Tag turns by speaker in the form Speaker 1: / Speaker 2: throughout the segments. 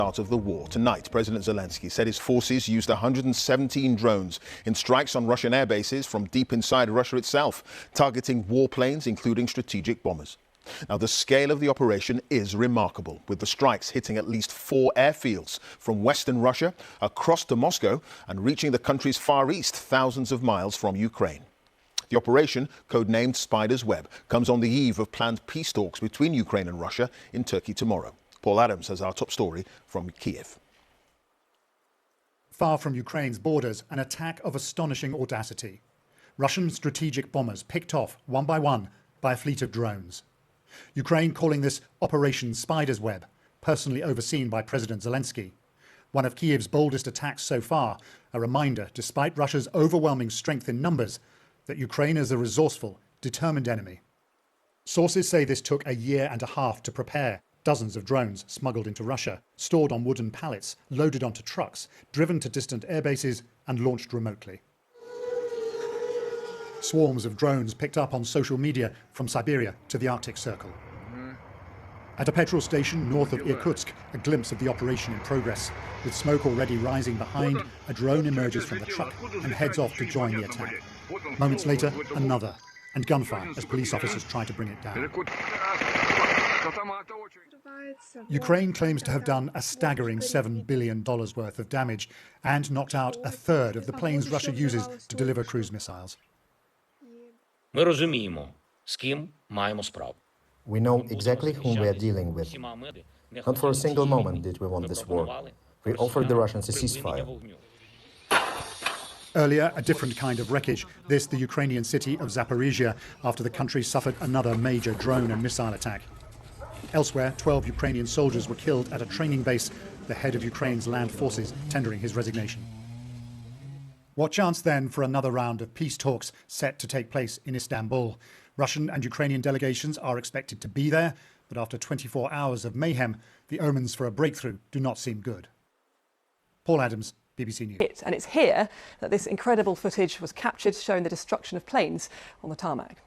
Speaker 1: Start of the war. Tonight, President Zelensky said his forces used 117 drones in strikes on Russian air bases from deep inside Russia itself, targeting warplanes, including strategic bombers. Now, the scale of the operation is remarkable, with the strikes hitting at least 4 airfields from western Russia across to Moscow and reaching the country's far east, thousands of miles from Ukraine. The operation, codenamed Spider's Web, comes on the eve of planned peace talks between Ukraine and Russia in Turkey tomorrow. Paul Adams has our top story from Kiev.
Speaker 2: Far from Ukraine's borders, an attack of astonishing audacity. Russian strategic bombers picked off one by one by a fleet of drones. Ukraine calling this Operation Spider's Web, personally overseen by President Zelensky. One of Kiev's boldest attacks so far, a reminder, despite Russia's overwhelming strength in numbers, that Ukraine is a resourceful, determined enemy. Sources say this took a year and a half to prepare. Dozens of drones smuggled into Russia, stored on wooden pallets, loaded onto trucks, driven to distant airbases and launched remotely. Swarms of drones picked up on social media from Siberia to the Arctic Circle. At a petrol station north of Irkutsk, a glimpse of the operation in progress. With smoke already rising behind, a drone emerges from the truck and heads off to join the attack. Moments later, another, and gunfire as police officers try to bring it down. Ukraine claims to have done a staggering $7 billion worth of damage and knocked out a third of the planes Russia uses to deliver cruise missiles.
Speaker 3: Ми розуміємо, з ким маємо справу.
Speaker 4: We know exactly whom we are dealing with. Not for a single moment did we want this war. We offered the Russians a ceasefire.
Speaker 2: Earlier, a different kind of wreckage. This, the Ukrainian city of Zaporizhia, after the country suffered another major drone and missile attack. Elsewhere, 12 Ukrainian soldiers were killed at a training base, the head of Ukraine's land forces tendering his resignation. What chance then for another round of peace talks set to take place in Istanbul? Russian and Ukrainian delegations are expected to be there, but after 24 hours of mayhem, the omens for a breakthrough do not seem good. Paul Adams, BBC News.
Speaker 5: And it's here that this incredible footage was captured, showing the destruction of planes on the tarmac.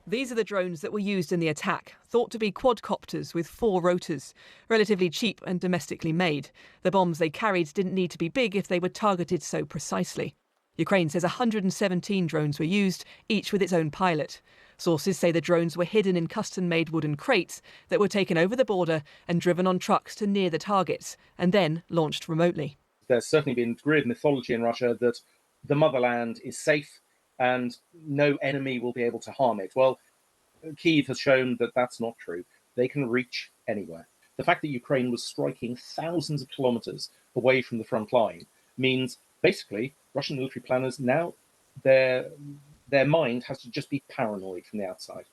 Speaker 5: These are the drones that were used in the attack, thought to be quadcopters with 4 rotors, relatively cheap and domestically made. The bombs they carried didn't need to be big if they were targeted so precisely. Ukraine says 117 drones were used, each with its own pilot. Sources say the drones were hidden in custom-made wooden crates that were taken over the border and driven on trucks to near the targets, and then launched remotely.
Speaker 6: There's certainly been a degree of mythology in Russia that the motherland is safe and no enemy will be able to harm it. Well, Kyiv has shown that that's not true. They can reach anywhere. The fact that Ukraine was striking thousands of kilometers away from the front line means basically Russian military planners now, their mind has to just be paranoid from the outside.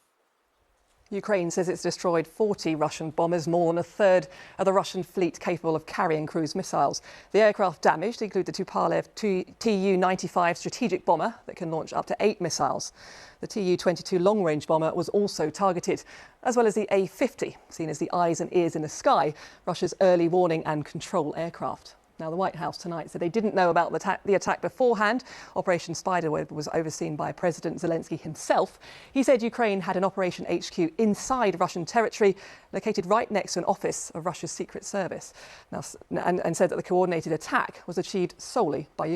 Speaker 5: Ukraine says it's destroyed 40 Russian bombers, more than a third of the Russian fleet capable of carrying cruise missiles. The aircraft damaged include the Tupolev Tu-95 strategic bomber that can launch up to 8 missiles. The Tu-22 long-range bomber was also targeted, as well as the A-50, seen as the eyes and ears in the sky, Russia's early warning and control aircraft. Now, the White House tonight said they didn't know about the attack beforehand. Operation Spiderweb was overseen by President Zelensky himself. He said Ukraine had an Operation HQ inside Russian territory, located right next to an office of Russia's Secret Service, and said that the coordinated attack was achieved solely by Ukraine.